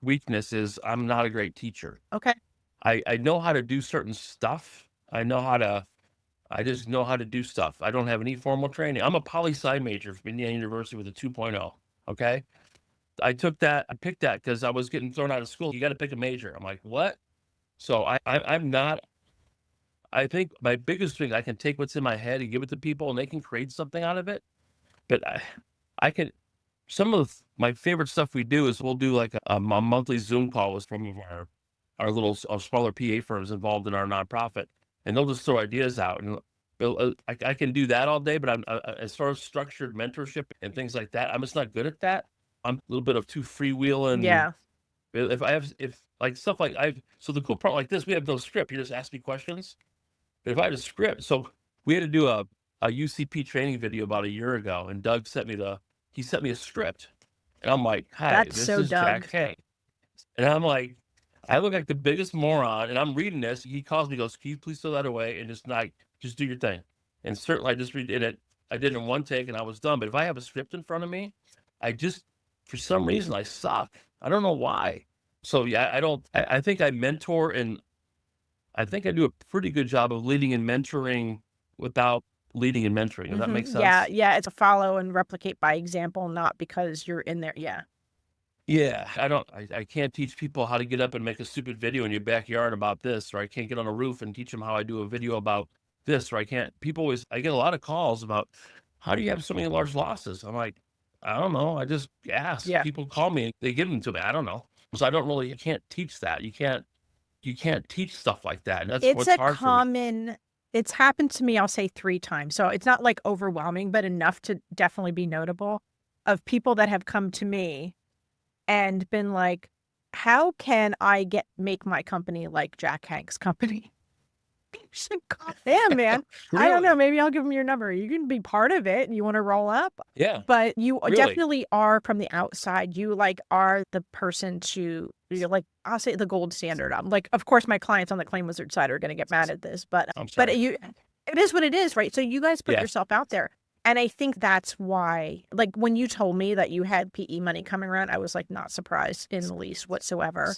weakness is I'm not a great teacher. Okay. I know how to do certain stuff. I just know how to do stuff. I don't have any formal training. I'm a poli-sci major from Indiana University with a 2.0. Okay. I picked that because I was getting thrown out of school. You got to pick a major. I'm like, what? So I'm not, I think my biggest thing, I can take what's in my head and give it to people and they can create something out of it. But I can, some of my favorite stuff we do is we'll do like a monthly Zoom call with some of our little smaller PA firms involved in our nonprofit, and they'll just throw ideas out. And I can do that all day, but I'm as far as structured mentorship and things like that, I'm just not good at that. I'm a little bit of too freewheeling. Yeah. If like stuff like so the cool part like this, we have no script. You just ask me questions. But if I had a script, so we had to do a UCP training video about a year ago, and Doug sent me a script, and I'm like, "Hi, That's this so is Doug. Jack Hay," and I'm like, I look like the biggest moron, and I'm reading this. He calls me, goes, "Can you please throw that away and just do your thing?" And certainly, I just redid it. I did it in one take, and I was done. But if I have a script in front of me, for some reason, I suck. I don't know why. So yeah, I don't. I think I mentor, and I think I do a pretty good job of leading and mentoring without leading and mentoring. Does that make sense? Yeah. It's a follow and replicate by example, not because you're in there. Yeah. Yeah, I can't teach people how to get up and make a stupid video in your backyard about this, or I can't get on a roof and teach them how I do a video about this, or I get a lot of calls about, how do you have so many large losses? I'm like, I don't know. I just ask. Yeah. People call me, they give them to me. I don't know. So you can't teach that. You can't teach stuff like that. And that's It's what's a hard for me. common, it's happened to me, I'll say 3 times. So it's not like overwhelming, but enough to definitely be notable, of people that have come to me and been like, how can I make my company like Jack Hank's company? Yeah, man. I don't know. Really? Maybe I'll give him your number. You can be part of it and you want to roll up, Yeah, but you really. definitely are from the outside. You are the person you're like, I'll say the gold standard. I'm like, of course, my clients on the Claim Wizard side are going to get mad at this, but I'm sorry. it is what it is, right? So you guys put Yeah. yourself out there. And I think that's why, like when you told me that you had PE money coming around, I was like not surprised in the least whatsoever.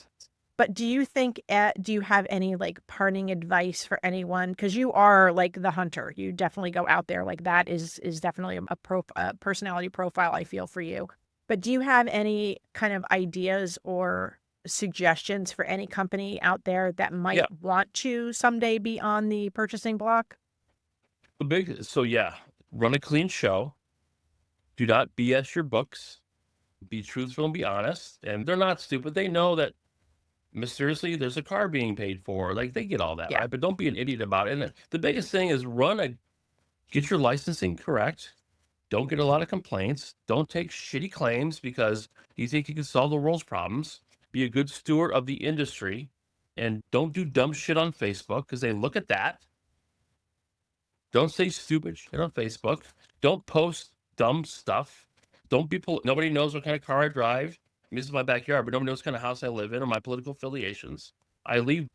But do you think, do you have any like parting advice for anyone? Because you are like the hunter. You definitely go out there. Like that is definitely a personality profile I feel for you. But do you have any kind of ideas or suggestions for any company out there that might Yeah. want to someday be on the purchasing block? Run a clean show. Do not BS your books. Be truthful and be honest. And they're not stupid. They know that mysteriously there's a car being paid for. Like they get all that, Yeah. right? But don't be an idiot about it. And the biggest thing is get your licensing correct. Don't get a lot of complaints. Don't take shitty claims because you think you can solve the world's problems. Be a good steward of the industry and don't do dumb shit on Facebook because they look at that. Don't say stupid shit on Facebook. Don't post dumb stuff. Don't be, nobody knows what kind of car I drive. I mean, this is my backyard, but nobody knows what kind of house I live in or my political affiliations.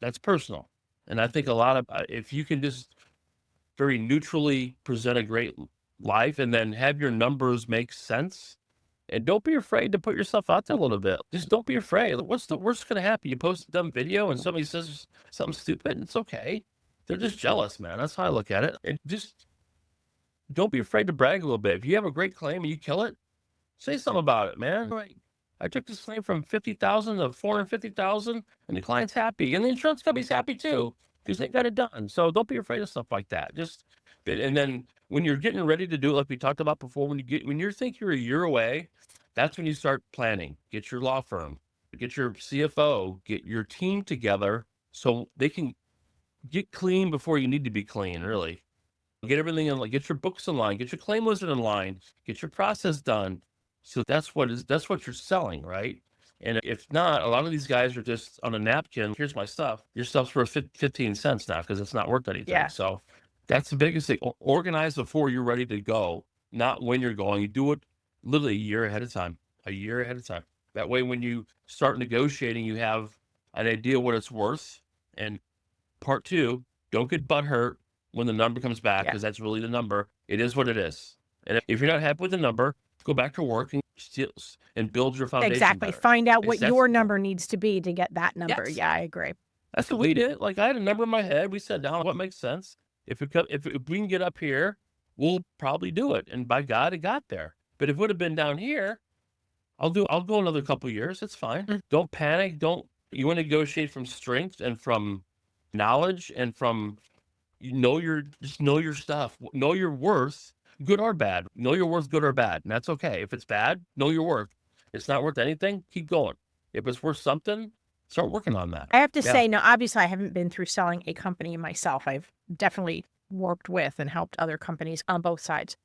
That's personal. And I think a lot of, if you can just very neutrally present a great life and then have your numbers make sense. And don't be afraid to put yourself out there a little bit. Just don't be afraid. What's the worst going to happen? You post a dumb video and somebody says something stupid. It's okay. They're just jealous, man. That's how I look at it. And just don't be afraid to brag a little bit. If you have a great claim and you kill it, say something about it, man. Like, I took this claim from 50,000 to 450,000 and the client's happy. And the insurance company's happy too because they got it done. So don't be afraid of stuff like that. And then when you're getting ready to do it, like we talked about before, when you think you're a year away, that's when you start planning. Get your law firm, get your CFO, get your team together so they can get clean before you need to be clean, really. Get everything in, like, get your books in line, get your claim list in line, get your process done. So that's what you're selling, right? And if not, a lot of these guys are just on a napkin. Here's my stuff. Your stuff's worth 15 cents now because it's not worth anything. Yeah. So that's the biggest thing. Organize before you're ready to go, not when you're going. You do it literally a year ahead of time. That way, when you start negotiating, you have an idea what it's worth. And part two, don't get butthurt when the number comes back because that's really the number. It is what it is. And if you're not happy with the number, go back to work and build your foundation. Exactly. Better. Find out what your number needs to be to get that number. Yes. Yeah, I agree. That's what we did. Like, I had a number in my head. We sat down what makes sense. If we can get up here, we'll probably do it. And by God, it got there. But if it would have been down here, I'll go another couple of years. It's fine. Mm-hmm. Don't panic. You want to negotiate from strength and from knowledge and from, just know your stuff. Know your worth, good or bad. Know your worth, good or bad. And that's okay. If it's bad, know your worth. It's not worth anything, keep going. If it's worth something, start working on that. I have to say, now, obviously, I haven't been through selling a company myself. I've definitely worked with and helped other companies on both sides.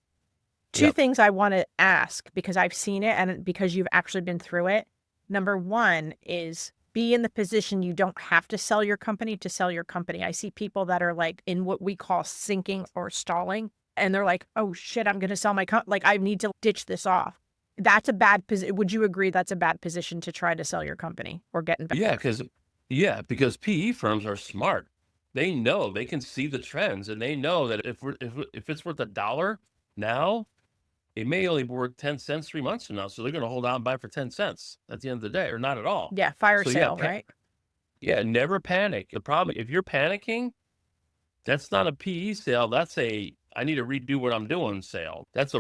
Two things I want to ask because I've seen it and because you've actually been through it. Number one is be in the position you don't have to sell your company to sell your company. I see people that are like in what we call sinking or stalling, and they're like, oh shit, I'm going to sell my company. Like, I need to ditch this off. That's a bad position. Would you agree that's a bad position to try to sell your company or get investors? Because PE firms are smart. They know, they can see the trends, and they know that if it's worth $1 now, it may only be worth 10 cents 3 months from now. So they're going to hold out and buy for 10 cents at the end of the day, or not at all. Yeah, fire sale, right? Yeah, never panic. The problem, if you're panicking, that's not a PE sale. That's I need to redo what I'm doing sale. That's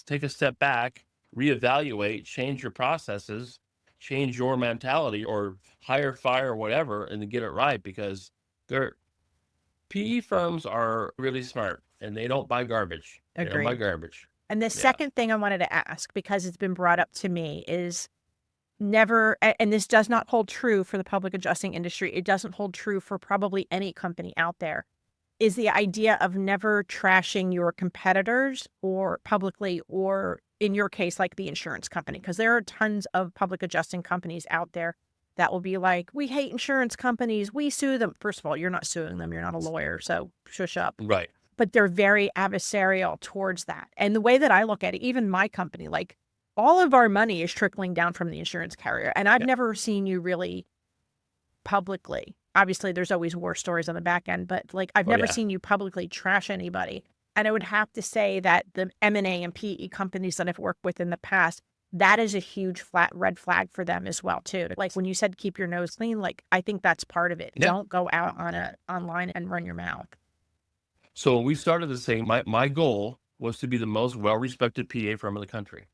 take a step back, reevaluate, change your processes, change your mentality, or hire, fire, whatever, and then get it right, because PE firms are really smart and they don't buy garbage. Agreed. They don't buy garbage. And the second thing I wanted to ask, because it's been brought up to me, is never, and this does not hold true for the public adjusting industry, it doesn't hold true for probably any company out there, is the idea of never trashing your competitors or publicly, or in your case, like the insurance company, because there are tons of public adjusting companies out there that will be like, we hate insurance companies, we sue them. First of all, you're not suing them, you're not a lawyer, so shush up. Right. But they're very adversarial towards that. And the way that I look at it, even my company, like, all of our money is trickling down from the insurance carrier. And I've never seen you really publicly. Obviously, there's always war stories on the back end, but like, I've never seen you publicly trash anybody. And I would have to say that the M&A and PE companies that I've worked with in the past, that is a huge red flag for them as well, too. Like when you said keep your nose clean, like, I think that's part of it. Yeah. Don't go out online and run your mouth. So when we started this thing, my goal was to be the most well-respected PA firm in the country.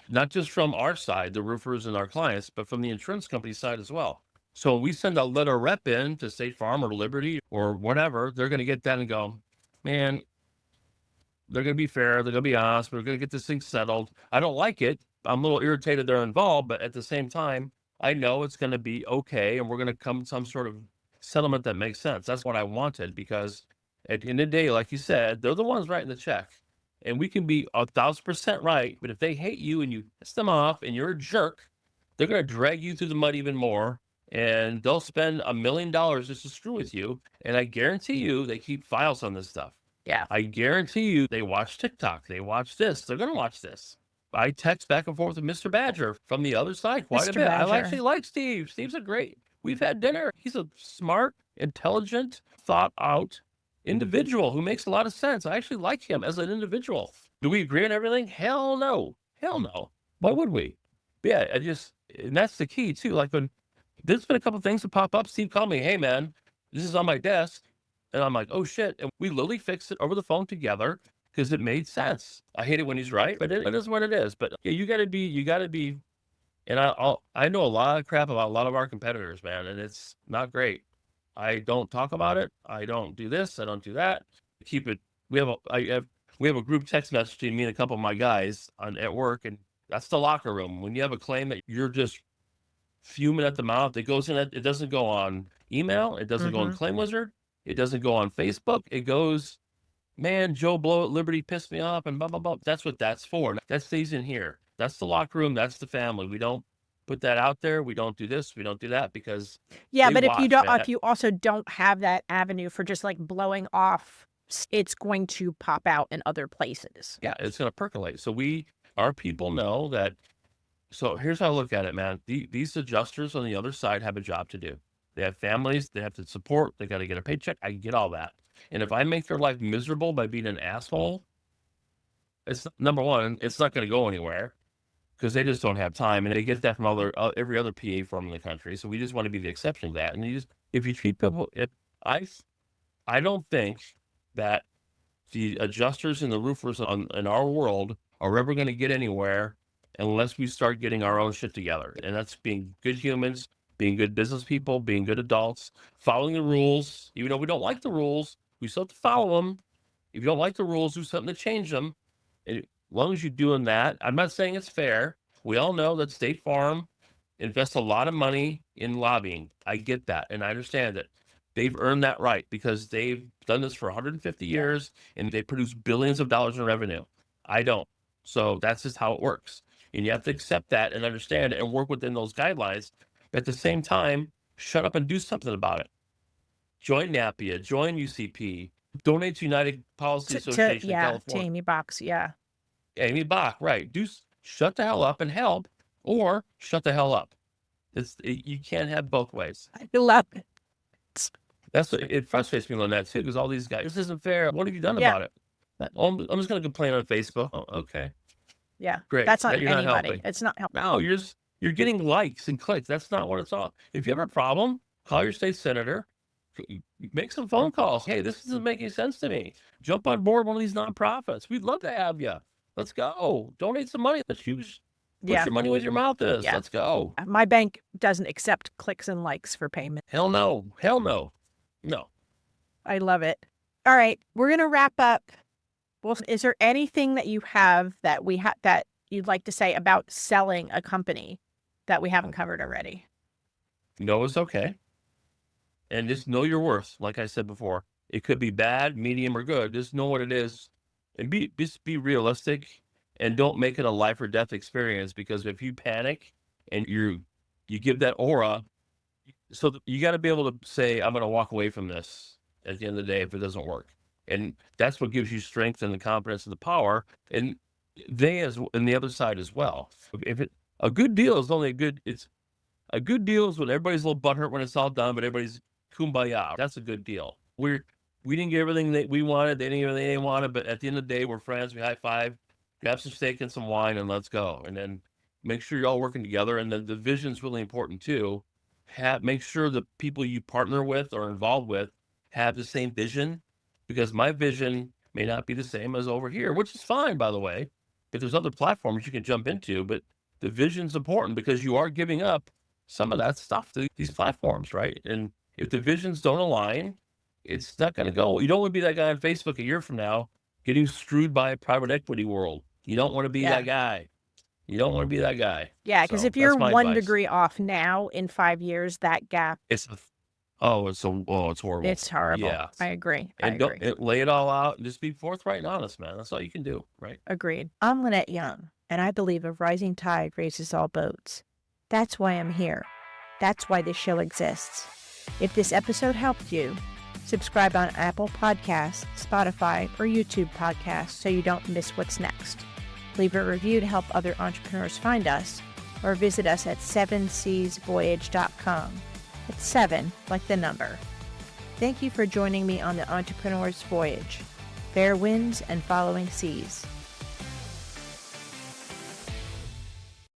Not just from our side, the roofers and our clients, but from the insurance company side as well. So when we send a letter rep in to State Farm or Liberty or whatever, they're going to get that and go, man, they're going to be fair, they're going to be honest, we're going to get this thing settled. I don't like it. I'm a little irritated they're involved, but at the same time, I know it's going to be okay, and we're going to come to some sort of settlement that makes sense. That's what I wanted, because at the end of the day, like you said, they're the ones writing the check. And we can be 1,000% right, but if they hate you and you piss them off and you're a jerk, they're going to drag you through the mud even more. And they'll spend $1 million just to screw with you. And I guarantee you they keep files on this stuff. Yeah. I guarantee you they watch TikTok. They watch this. They're going to watch this. I text back and forth with Mr. Badger from the other side quite a Mr. bit. I Badger. actually like Steve. Steve's a great. We've had dinner. He's a smart, intelligent, thought out individual who makes a lot of sense. I actually like him as an individual. Do we agree on everything? Hell no. Hell no. Why would we? But yeah, and that's the key too. Like when there's been a couple things that pop up, Steve called me, hey man, this is on my desk. And I'm like, oh shit. And we literally fixed it over the phone together because it made sense. I hate it when he's right, but it is what it is. But yeah, you gotta be, and I know a lot of crap about a lot of our competitors, man, and it's not great. I don't talk about it. I don't do this. I don't do that. Keep it. We have a group text message between me and a couple of my guys at work, and that's the locker room. When you have a claim that you're just fuming at the mouth, it goes in. It doesn't go on email. It doesn't go on Claim Wizard. It doesn't go on Facebook. It goes, man, Joe Blow at Liberty pissed me off, and blah blah blah. That's what that's for. That stays in here. That's the locker room. That's the family. We don't put that out there. We don't do this. We don't do that because Yeah, they but if you watch, don't, man. if you also don't have that avenue for just like blowing off, it's going to pop out in other places. Yeah, it's going to percolate. So our people know that. So here's how I look at it, man. These adjusters on the other side have a job to do. They have families. They have to support. They got to get a paycheck. I get all that. And if I make their life miserable by being an asshole, it's number one, it's not going to go anywhere because they just don't have time. And they get that from every other PA firm in the country. So we just want to be the exception to that. And if you treat people, I don't think that the adjusters and the roofers in our world are ever going to get anywhere unless we start getting our own shit together. And that's being good humans, being good business people, being good adults, following the rules. Even though we don't like the rules, we still have to follow them. If you don't like the rules, do something to change them. And as long as you're doing that, I'm not saying it's fair. We all know that State Farm invests a lot of money in lobbying. I get that, and I understand it. They've earned that right because they've done this for 150 years, and they produce billions of dollars in revenue. I don't. So that's just how it works. And you have to accept that and understand it and work within those guidelines. But at the same time, shut up and do something about it. Join NAPIA, join UCP, donate to United Policy Association in To California. Amy Box. Yeah. Amy Bach, right. Shut the hell up and help, or shut the hell up. You can't have both ways. I love it. It frustrates me on that too, because all these guys, this isn't fair. What have you done about it? I'm just going to complain on Facebook. Oh, okay. Yeah. Great. That's not You're not anybody. helping. It's not helping. No, you're getting likes and clicks. That's not what it's all. If you have a problem, call your state senator, make some phone calls. Hey, this isn't making sense to me. Jump on board one of these nonprofits. We'd love to have you. Let's go. Donate some money. Let's use put your money where your mouth is. Yeah. Let's go. My bank doesn't accept clicks and likes for payment. Hell no. Hell no. No. I love it. All right, we're gonna wrap up. Well, is there anything that you have that that you'd like to say about selling a company that we haven't covered already? No is okay. And just know your worth. Like I said before, it could be bad, medium, or good. Just know what it is, and just be realistic, and don't make it a life or death experience. Because if you panic and you give that aura, so you got to be able to say, I'm going to walk away from this at the end of the day if it doesn't work. And that's what gives you strength and the confidence and the power. And and the other side as well. A good deal is only a good deal is when everybody's a little butthurt when it's all done, but everybody's kumbaya. That's a good deal. We didn't get everything that we wanted. They didn't get everything they wanted, but at the end of the day, we're friends. We high five, grab some steak and some wine, and let's go. And then make sure you're all working together. And then the vision's really important too. Make sure the people you partner with or involved with have the same vision, because my vision may not be the same as over here, which is fine, by the way. If there's other platforms you can jump into, but the vision's important because you are giving up some of that stuff to these platforms, right? And if the visions don't align, it's not going to go. You don't want to be that guy on Facebook a year from now getting screwed by a private equity world. You don't want to be that guy. You don't want to be that guy. Yeah, because So if you're that's my one advice. degree off now, in 5 years, that gap. It's It's horrible. It's horrible. Yeah. I agree. I And don't agree. lay it all out and just be forthright and honest, man. That's all you can do, right? Agreed. I'm Lynette Young, and I believe a rising tide raises all boats. That's why I'm here. That's why this show exists. If this episode helped you, subscribe on Apple Podcasts, Spotify, or YouTube Podcasts so you don't miss what's next. Leave a review to help other entrepreneurs find us, or visit us at 7seasvoyage.com. It's 7 like the number. Thank you for joining me on the Entrepreneur's Voyage. Fair winds and following seas.